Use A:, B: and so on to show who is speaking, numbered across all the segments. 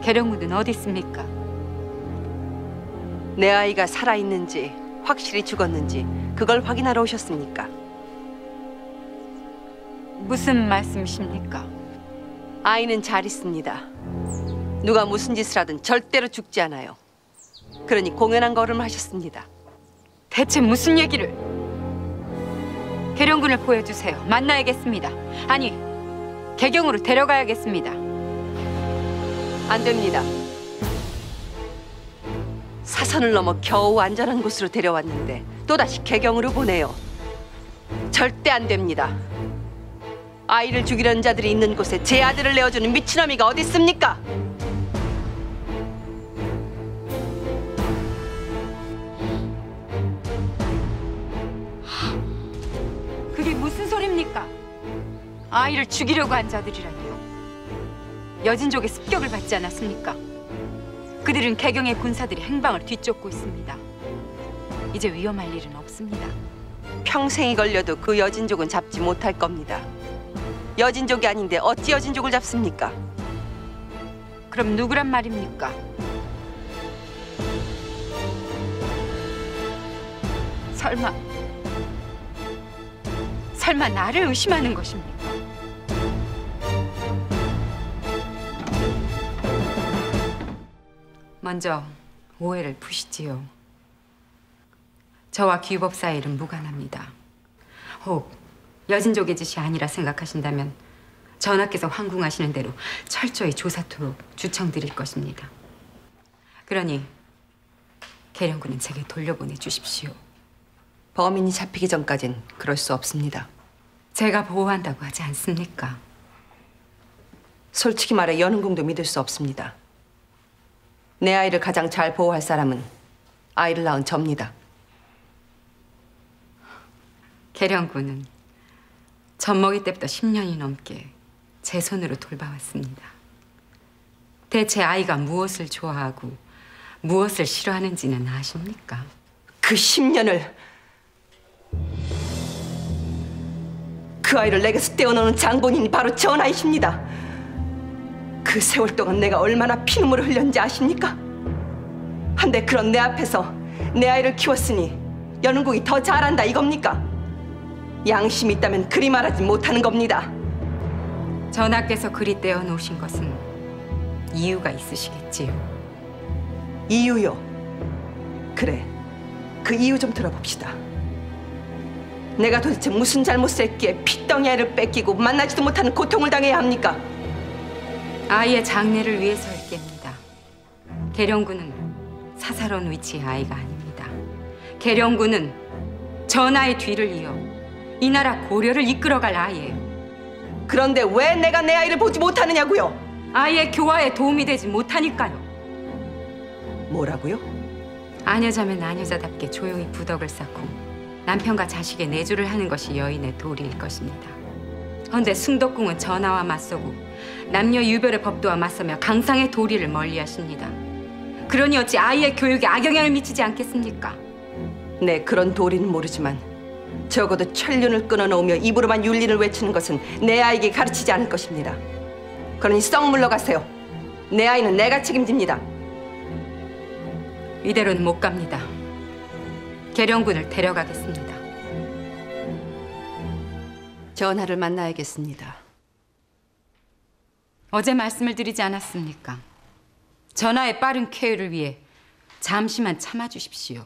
A: 계령군은 어디 있습니까?
B: 내 아이가 살아있는지 확실히 죽었는지 그걸 확인하러 오셨습니까?
A: 무슨 말씀이십니까?
B: 아이는 잘 있습니다. 누가 무슨 짓을 하든 절대로 죽지 않아요. 그러니 공연한 걸음을 하셨습니다.
A: 대체 무슨 얘기를? 계령군을 보여주세요. 만나야겠습니다. 아니, 개경으로 데려가야겠습니다.
B: 안 됩니다. 사선을 넘어 겨우 안전한 곳으로 데려왔는데 또다시 개경으로 보내요. 절대 안 됩니다. 아이를 죽이려는 자들이 있는 곳에 제 아들을 내어주는 미친놈이가 어디 있습니까?
A: 그게 무슨 소리입니까? 아이를 죽이려고 한 자들이라니요. 여진족의 습격을 받지 않았습니까? 그들은 개경의 군사들이 행방을 뒤쫓고 있습니다. 이제 위험할 일은 없습니다.
B: 평생이 걸려도 그 여진족은 잡지 못할 겁니다. 여진족이 아닌데 어찌 여진족을 잡습니까?
A: 그럼 누구란 말입니까? 설마 나를 의심하는 것입니까? 먼저 오해를 푸시지요. 저와 귀법 사이는 무관합니다. 혹 여진족의 짓이 아니라 생각하신다면 전하께서 황궁하시는 대로 철저히 조사토록 주청드릴 것입니다. 그러니 계령군은 제게 돌려보내 주십시오.
B: 범인이 잡히기 전까진 그럴 수 없습니다.
A: 제가 보호한다고 하지 않습니까?
B: 솔직히 말해 연흥궁도 믿을 수 없습니다. 내 아이를 가장 잘 보호할 사람은 아이를 낳은 접니다.
A: 계령군은 젖먹이 때부터 10년이 넘게 제 손으로 돌봐왔습니다. 대체 아이가 무엇을 좋아하고 무엇을 싫어하는지는 아십니까?
B: 그 10년을 그 아이를 내게서 떼어놓는 장본인이 바로 전하이십니다. 그 세월 동안 내가 얼마나 피눈물을 흘렸는지 아십니까? 한데 그런 내 앞에서 내 아이를 키웠으니 연흥궁이 더 잘한다 이겁니까? 양심이 있다면 그리 말하지 못하는 겁니다.
A: 전하께서 그리 떼어놓으신 것은 이유가 있으시겠지요.
B: 이유요? 그래, 그 이유 좀 들어봅시다. 내가 도대체 무슨 잘못을 했기에 핏덩이 아이를 뺏기고 만나지도 못하는 고통을 당해야 합니까?
A: 아이의 장래를 위해서일 겁니다. 계령군은 사사로운 위치의 아이가 아닙니다. 계령군은 전하의 뒤를 이어 이 나라 고려를 이끌어갈 아이예요.
B: 그런데 왜 내가 내 아이를 보지 못하느냐고요?
A: 아이의 교화에 도움이 되지 못하니까요.
B: 뭐라고요?
A: 아녀자면 아녀자답게 조용히 부덕을 쌓고 남편과 자식의 내조를 하는 것이 여인의 도리일 것입니다. 헌데 숭덕궁은 전하와 맞서고 남녀 유별의 법도와 맞서며 강상의 도리를 멀리하십니다. 그러니 어찌 아이의 교육에 악영향을 미치지 않겠습니까?
B: 네, 그런 도리는 모르지만 적어도 천륜을 끊어놓으며 입으로만 윤리를 외치는 것은 내 아이에게 가르치지 않을 것입니다. 그러니 썩 물러가세요. 내 아이는 내가 책임집니다.
A: 이대로는 못 갑니다. 계령군을 데려가겠습니다.
B: 전하를 만나야겠습니다.
A: 어제 말씀을 드리지 않았습니까? 전하의 빠른 쾌유를 위해 잠시만 참아주십시오.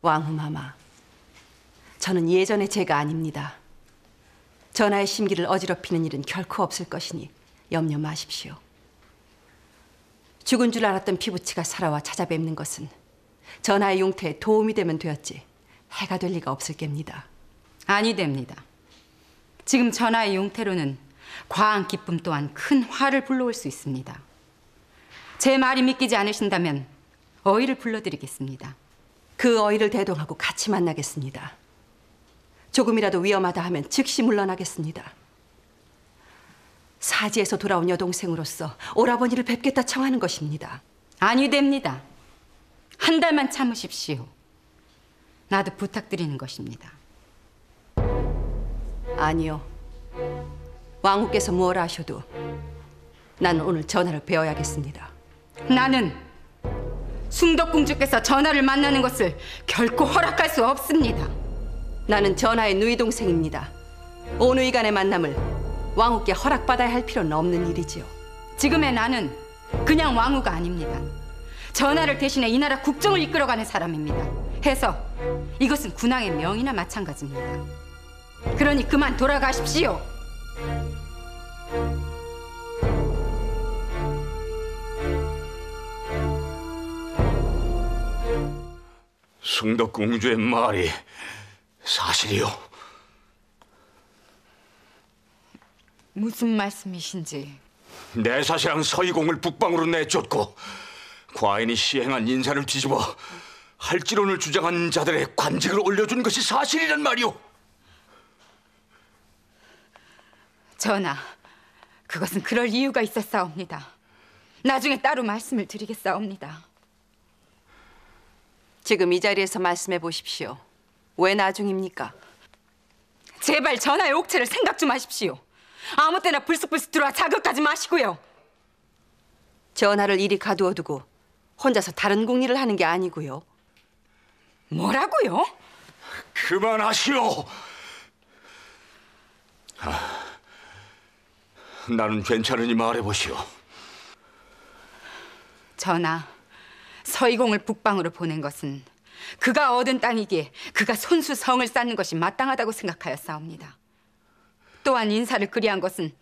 B: 왕후마마, 저는 예전의 제가 아닙니다. 전하의 심기를 어지럽히는 일은 결코 없을 것이니 염려 마십시오. 죽은 줄 알았던 피부치가 살아와 찾아뵙는 것은 전하의 용태에 도움이 되면 되었지 해가 될 리가 없을 겁니다.
A: 아니 됩니다. 지금 전하의 용태로는 과한 기쁨 또한 큰 화를 불러올 수 있습니다. 제 말이 믿기지 않으신다면 어의를 불러드리겠습니다.
B: 그 어의를 대동하고 같이 만나겠습니다. 조금이라도 위험하다 하면 즉시 물러나겠습니다. 사지에서 돌아온 여동생으로서 오라버니를 뵙겠다 청하는 것입니다.
A: 아니 됩니다. 한 달만 참으십시오. 나도 부탁드리는 것입니다.
B: 아니요. 왕후께서 무엇을 하셔도 난 오늘 전하를 배워야겠습니다.
A: 나는 숭덕공주께서 전하를 만나는 것을 결코 허락할 수 없습니다.
B: 나는 전하의 누이 동생입니다. 오누이 간의 만남을 왕후께 허락받아야 할 필요는 없는 일이지요.
A: 지금의 나는 그냥 왕후가 아닙니다. 전하를 대신해 이 나라 국정을 이끌어가는 사람입니다. 해서 이것은 군왕의 명이나 마찬가지입니다. 그러니 그만 돌아가십시오.
C: 숭덕공주의 말이 사실이요?
A: 무슨 말씀이신지.
C: 내 사실랑 서희공을 북방으로 내쫓고 과인이 시행한 인사를 뒤집어 할지론을 주장한 자들의 관직을 올려준 것이 사실이란 말이오.
A: 전하, 그것은 그럴 이유가 있었사옵니다. 나중에 따로 말씀을 드리겠사옵니다.
B: 지금 이 자리에서 말씀해 보십시오. 왜 나중입니까?
A: 제발 전하의 옥체를 생각 좀 하십시오. 아무 때나 불쑥불쑥 들어와 자극하지 마시고요.
B: 전하를 이리 가두어두고 혼자서 다른 궁리를 하는 게 아니고요.
A: 뭐라고요?
C: 그만하시오. 나는 괜찮으니 말해보시오.
A: 전하, 서희공을 북방으로 보낸 것은 그가 얻은 땅이기에 그가 손수 성을 쌓는 것이 마땅하다고 생각하였사옵니다. 또한 인사를 그리한 것은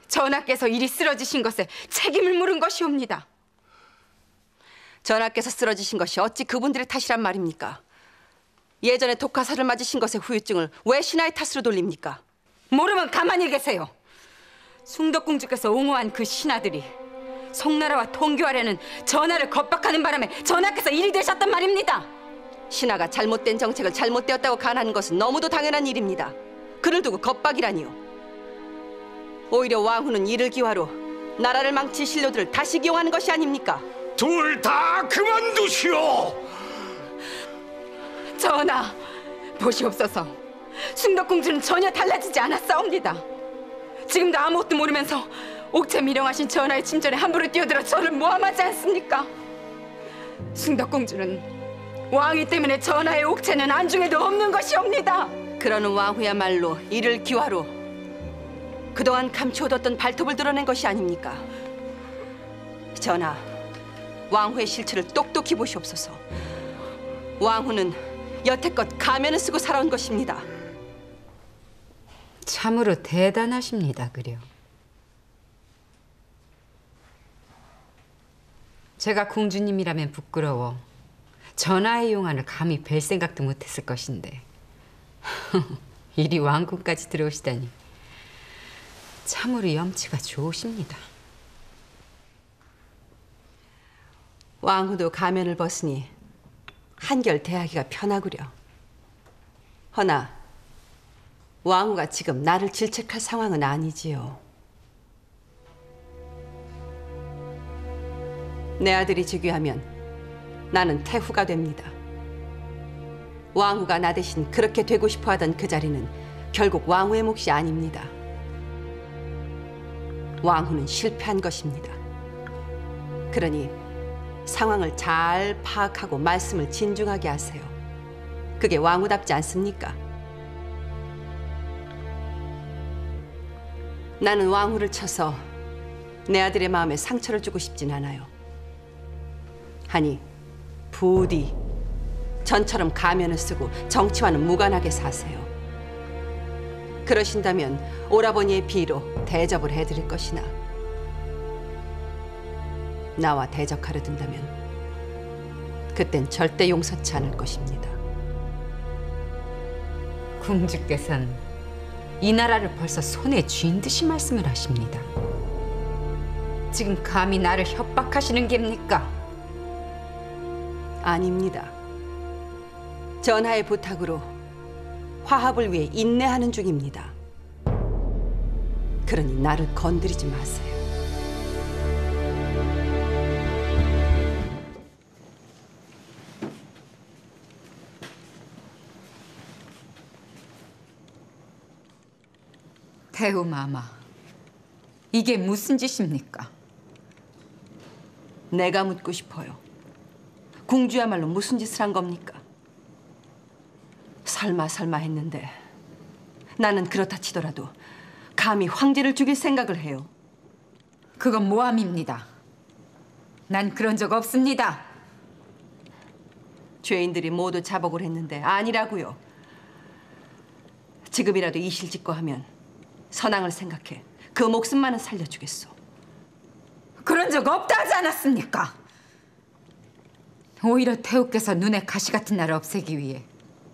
A: 전하께서 이리 쓰러지신 것에 책임을 물은 것이옵니다.
B: 전하께서 쓰러지신 것이 어찌 그분들의 탓이란 말입니까? 예전에 독화살을 맞으신 것의 후유증을 왜 신하의 탓으로 돌립니까?
A: 모르면 가만히 계세요. 숭덕공주께서 옹호한 그 신하들이 송나라와 통교하려는 전하를 겁박하는 바람에 전하께서 일이 되셨단 말입니다.
B: 신하가 잘못된 정책을 잘못되었다고 간하는 것은 너무도 당연한 일입니다. 그를 두고 겁박이라니요. 오히려 왕후는 이를 기화로 나라를 망칠 신료들을 다시 기용하는 것이 아닙니까?
C: 둘 다 그만두시오.
A: 전하, 보시옵소서. 숭덕공주는 전혀 달라지지 않았사옵니다. 지금도 아무것도 모르면서 옥체 미령하신 전하의 침전에 함부로 뛰어들어 저를 모함하지 않습니까? 숭덕공주는 왕위 때문에 전하의 옥체는 안중에도 없는 것이옵니다.
B: 그러는 왕후야말로 이를 기화로 그동안 감추어뒀던 발톱을 드러낸 것이 아닙니까? 전하, 왕후의 실체를 똑똑히 보시옵소서. 왕후는 여태껏 가면을 쓰고 살아온 것입니다.
A: 참으로 대단하십니다, 그려. 제가 공주님이라면 부끄러워 전하의 용안을 감히 뵐 생각도 못했을 것인데 이리 왕궁까지 들어오시다니 참으로 염치가 좋으십니다.
B: 왕후도 가면을 벗으니 한결 대하기가 편하구려. 허나 왕후가 지금 나를 질책할 상황은 아니지요. 내 아들이 즉위하면 나는 태후가 됩니다. 왕후가 나 대신 그렇게 되고 싶어하던 그 자리는 결국 왕후의 몫이 아닙니다. 왕후는 실패한 것입니다. 그러니 상황을 잘 파악하고 말씀을 진중하게 하세요. 그게 왕후답지 않습니까? 나는 왕후를 쳐서 내 아들의 마음에 상처를 주고 싶진 않아요. 하니 부디 전처럼 가면을 쓰고 정치와는 무관하게 사세요. 그러신다면 오라버니의 비로 대접을 해드릴 것이나 나와 대적하려 든다면 그땐 절대 용서치 않을 것입니다.
A: 공주께서는 이 나라를 벌써 손에 쥔 듯이 말씀을 하십니다. 지금 감히 나를 협박하시는 겁니까?
B: 아닙니다. 전하의 부탁으로 화합을 위해 인내하는 중입니다. 그러니 나를 건드리지 마세요.
A: 태우 마마, 이게 무슨 짓입니까?
B: 내가 묻고 싶어요. 궁주야말로 무슨 짓을 한 겁니까? 설마 했는데 나는 그렇다 치더라도 감히 황제를 죽일 생각을 해요.
A: 그건 모함입니다. 난 그런 적 없습니다.
B: 죄인들이 모두 자복을 했는데 아니라고요. 지금이라도 이실직고하면 선왕을 생각해 그 목숨만은 살려주겠소.
A: 그런 적 없다 하지 않았습니까? 오히려 태우께서 눈에 가시 같은 나를 없애기 위해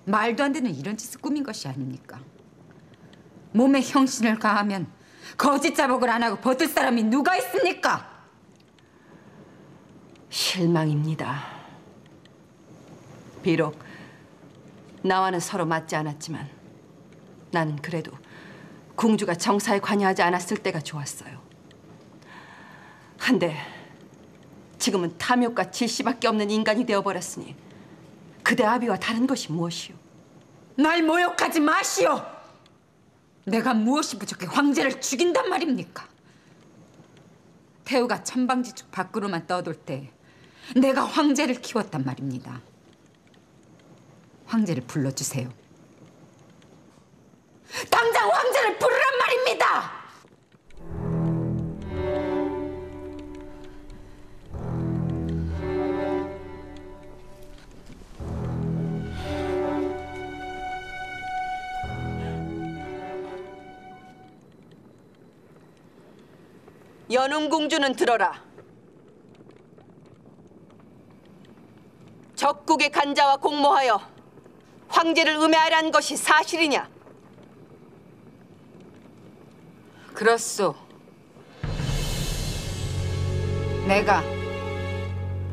A: 말도 안 되는 이런 짓을 꾸민 것이 아닙니까? 몸에 형신을 가하면 거짓 자복을 안 하고 버틸 사람이 누가 있습니까?
B: 실망입니다. 비록 나와는 서로 맞지 않았지만 나는 그래도 궁주가 정사에 관여하지 않았을 때가 좋았어요. 한데 지금은 탐욕과 질시밖에 없는 인간이 되어버렸으니 그대 아비와 다른 것이 무엇이오?
A: 날 모욕하지 마시오. 내가 무엇이 부족해 황제를 죽인단 말입니까? 태우가 천방지축 밖으로만 떠돌 때 내가 황제를 키웠단 말입니다. 황제를 불러주세요. 당장 황제를 부르란 말입니다.
B: 연운궁주는 들어라. 적국의 간자와 공모하여 황제를 음해하려는 것이 사실이냐?
A: 그렇소. 내가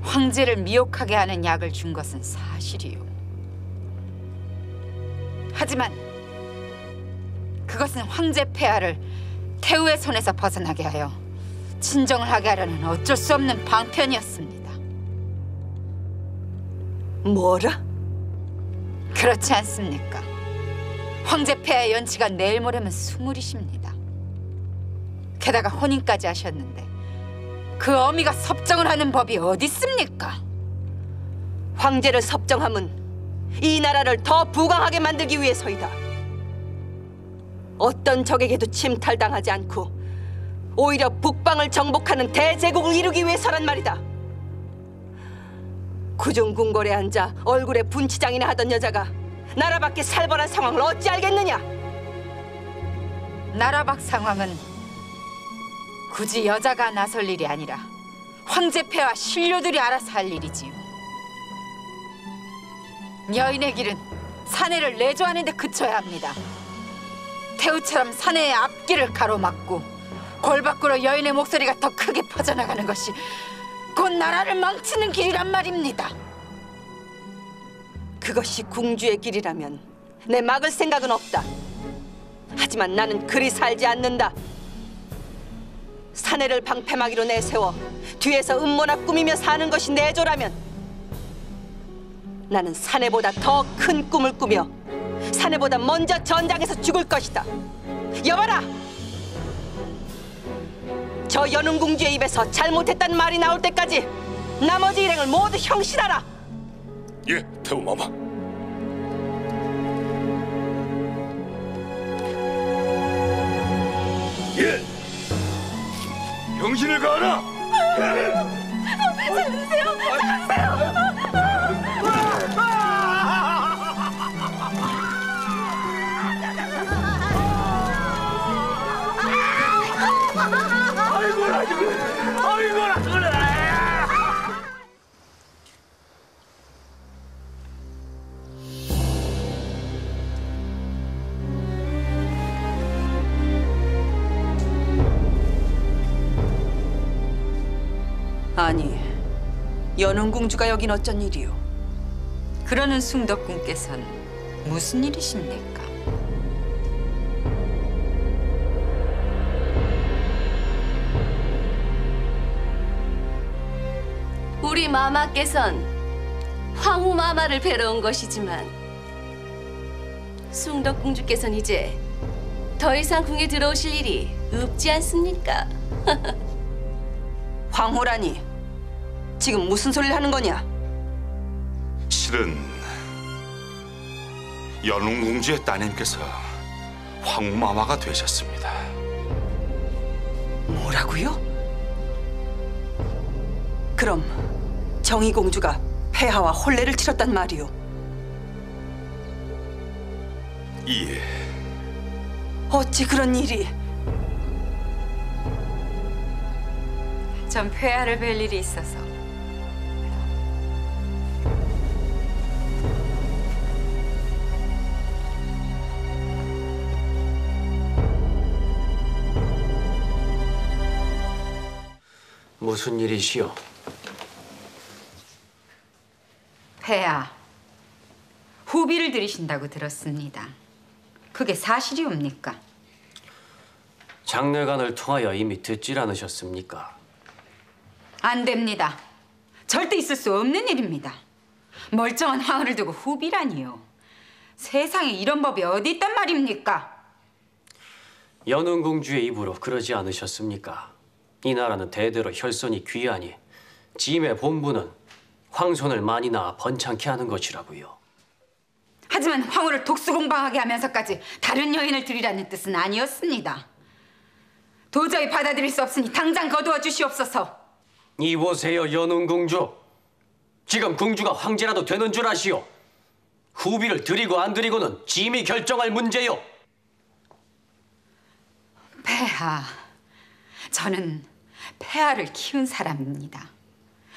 A: 황제를 미혹하게 하는 약을 준 것은 사실이요. 하지만 그것은 황제 폐하를 태우의 손에서 벗어나게 하여 친정을 하게 하려는 어쩔 수 없는 방편이었습니다.
B: 뭐라?
A: 그렇지 않습니까? 황제 폐하의 연치가 내일 모레면 스물이십니다. 게다가 혼인까지 하셨는데 그 어미가 섭정을 하는 법이 어디 있습니까?
B: 황제를 섭정함은 이 나라를 더 부강하게 만들기 위해서이다. 어떤 적에게도 침탈당하지 않고 오히려 북방을 정복하는 대제국을 이루기 위해서란 말이다. 구중궁궐에 앉아 얼굴에 분치장이나 하던 여자가 나라 밖의 살벌한 상황을 어찌 알겠느냐?
A: 나라 밖 상황은 굳이 여자가 나설 일이 아니라 황제 폐하 신료들이 알아서 할 일이지요. 여인의 길은 사내를 내조하는 데 그쳐야 합니다. 태우처럼 사내의 앞길을 가로막고 골 밖으로 여인의 목소리가 더 크게 퍼져나가는 것이 곧 나라를 망치는 길이란 말입니다.
B: 그것이 궁주의 길이라면 내 막을 생각은 없다. 하지만 나는 그리 살지 않는다. 사내를 방패막이로 내세워 뒤에서 음모나 꾸미며 사는 것이 내조라면 나는 사내보다 더 큰 꿈을 꾸며 사내보다 먼저 전장에서 죽을 것이다. 여봐라! 저 연운궁주의 입에서 잘못했다는 말이 나올 때까지 나머지 일행을 모두 형신하라.
C: 예, 태우마마. 예, 병신을 가하라.
B: 살려주세요! 아니, 연운궁주가 여긴 어쩐 일이오?
A: 그러는 숭덕궁께서는 무슨 일이십니까?
D: 우리 마마께선 황후 마마를 뵈러 온 것이지만 숭덕공주께서는 이제 더 이상 궁에 들어오실 일이 없지 않습니까?
B: 황후라니, 지금 무슨 소리를 하는 거냐?
C: 실은 연운공주의 따님께서 황후마마가 되셨습니다.
B: 뭐라고요? 그럼 정의공주가 폐하와 혼례를 치렀단 말이오?
C: 예.
B: 어찌 그런 일이?
A: 전 폐하를 뵐 일이 있어서.
E: 무슨 일이시오?
A: 폐하, 후비를 들이신다고 들었습니다. 그게 사실이옵니까?
E: 장례관을 통하여 이미 듣질 않으셨습니까?
A: 안 됩니다. 절대 있을 수 없는 일입니다. 멀쩡한 황후를 두고 후비라니요. 세상에 이런 법이 어디 있단 말입니까?
E: 연운공주의 입으로 그러지 않으셨습니까? 이 나라는 대대로 혈손이 귀하니 짐의 본분은 황손을 많이 낳아 번창케 하는 것이라고요.
A: 하지만 황후를 독수공방하게 하면서까지 다른 여인을 들이라는 뜻은 아니었습니다. 도저히 받아들일 수 없으니 당장 거두어 주시옵소서.
E: 이보세요, 연운공주. 지금 공주가 황제라도 되는 줄 아시오? 후비를 드리고 안 드리고는 짐이 결정할 문제요.
A: 폐하, 저는 폐하를 키운 사람입니다.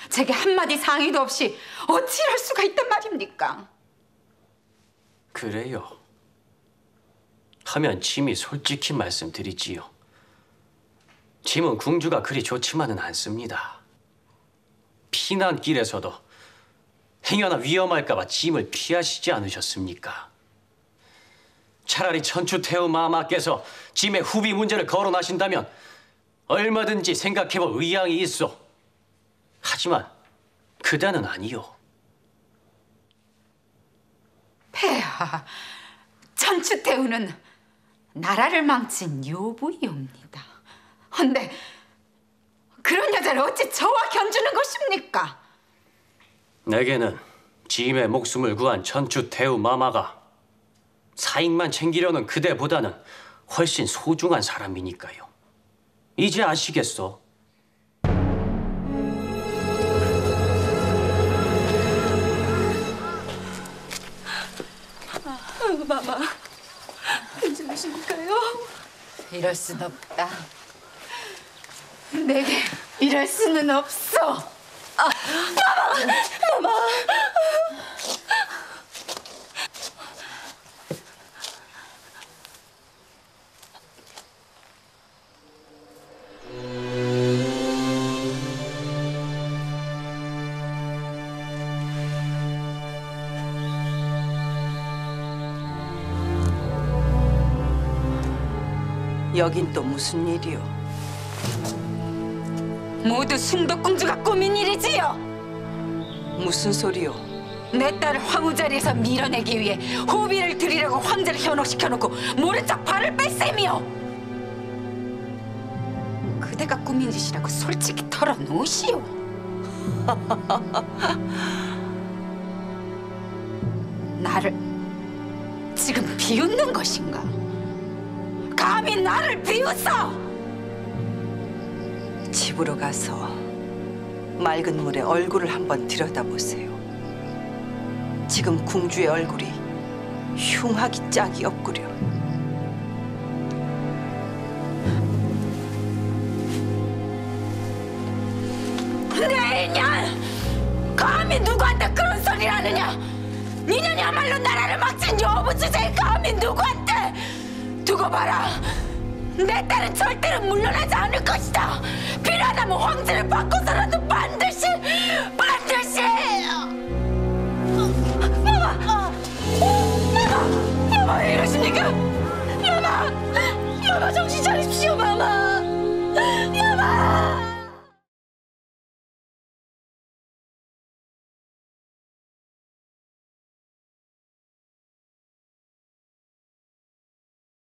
A: 제게 한마디 상의도 없이 어찌 이럴 수가 있단 말입니까?
E: 그래요. 하면 짐이 솔직히 말씀드리지요. 짐은 궁주가 그리 좋지만은 않습니다. 피난길에서도 행여나 위험할까봐 짐을 피하시지 않으셨습니까? 차라리 천추태우 마마께서 짐의 후비 문제를 거론하신다면 얼마든지 생각해볼 의향이 있어. 하지만 그다는 아니요.
A: 폐하, 천추태우는 나라를 망친 요부이옵니다. 헌데 그런 여자를 어찌 저와 견주는 것입니까?
E: 내게는 짐의 목숨을 구한 천추태우 마마가 사익만 챙기려는 그대보다는 훨씬 소중한 사람이니까요. 이제 아시겠소?
D: 마마, 괜찮으십니까요?
A: 이럴 순 없다. 내게 이럴 수는 없어.
D: 마마!
B: 여긴 또 무슨 일이오?
A: 모두 숭덕공주가 꾸민 일이지요.
B: 무슨 소리오?
A: 내 딸을 황후 자리에서 밀어내기 위해 후비를 들이려고 황제를 현혹시켜놓고 모른 척 발을 뺄셈이요. 그대가 꾸민 짓이라고 솔직히 털어놓으시오. 나를 지금 비웃는 것인가? 감히 나를 비웃어!
B: 집으로 가서 맑은 물에 얼굴을 한번 들여다보세요. 지금 궁주의 얼굴이 흉하기 짝이 없구려.
A: 내년! 감히 누구한테 그런 소리를 하느냐? 니는야말로 나라를 막친 여부 주제에 감히 누구한테! 두고 봐라! 내 딸은 절대로 물러나지 않을 것이다! 필요하다면 황제를 바꿔서라도 반드시